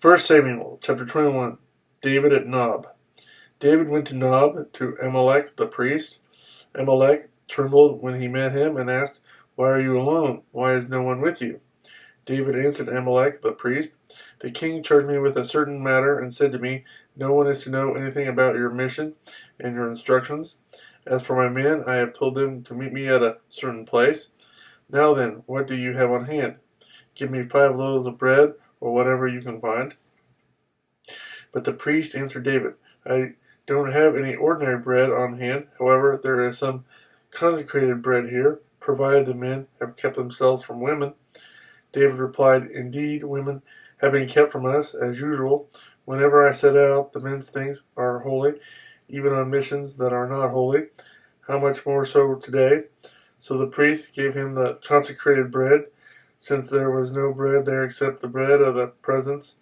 1 Samuel chapter 21. David at Nob. David went to Nob to Amalek the priest. Amalek trembled when he met him and asked, "Why are you alone? Why is no one with you?" David answered Amalek the priest, "The king charged me with a certain matter and said to me, 'No one is to know anything about your mission and your instructions. As for my men, I have told them to meet me at a certain place. Now then, what do you have on hand? Give me 5 loaves of bread, or whatever you can find." But the priest answered David, "I don't have any ordinary bread on hand. However, there is some consecrated bread here, provided the men have kept themselves from women." David replied, "Indeed, women have been kept from us, as usual. Whenever I set out, the men's things are holy, even on missions that are not holy. How much more so today?" So the priest gave him the consecrated bread, since there was no bread there except the bread of the presence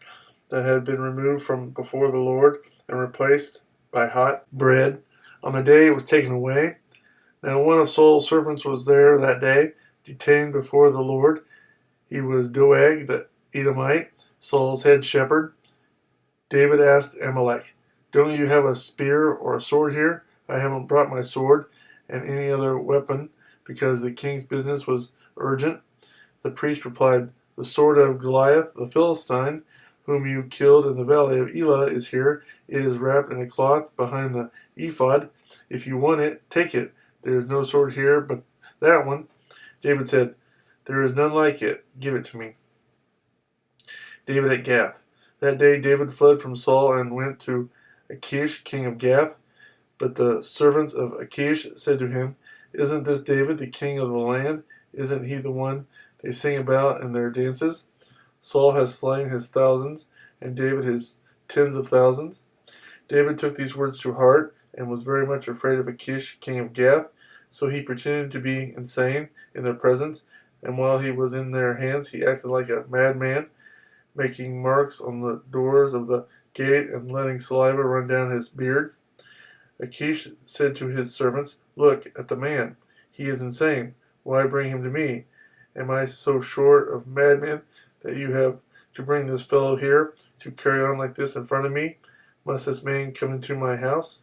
that had been removed from before the Lord and replaced by hot bread on the day it was taken away. Now one of Saul's servants was there that day, detained before the Lord. He was Doeg the Edomite, Saul's head shepherd. David asked Amalek, "Don't you have a spear or a sword here?" "I haven't brought my sword and any other weapon, because the king's business was urgent." The priest replied, "The sword of Goliath the Philistine, whom you killed in the valley of Elah, is here. It is wrapped in a cloth behind the ephod. If you want it, take it. There is no sword here but that one." David said, "There is none like it. Give it to me." David at Gath. That day David fled from Saul and went to Achish, king of Gath. But the servants of Achish said to him, "Isn't this David, the king of the land? Isn't he the one they sing about in their dances? Saul has slain his thousands, and David his tens of thousands." David took these words to heart, and was very much afraid of Achish, king of Gath. So he pretended to be insane in their presence, and while he was in their hands he acted like a madman, making marks on the doors of the gate and letting saliva run down his beard. Achish said to his servants, "Look at the man. He is insane. Why bring him to me? Am I so short of madmen that you have to bring this fellow here to carry on like this in front of me? Must this man come into my house?"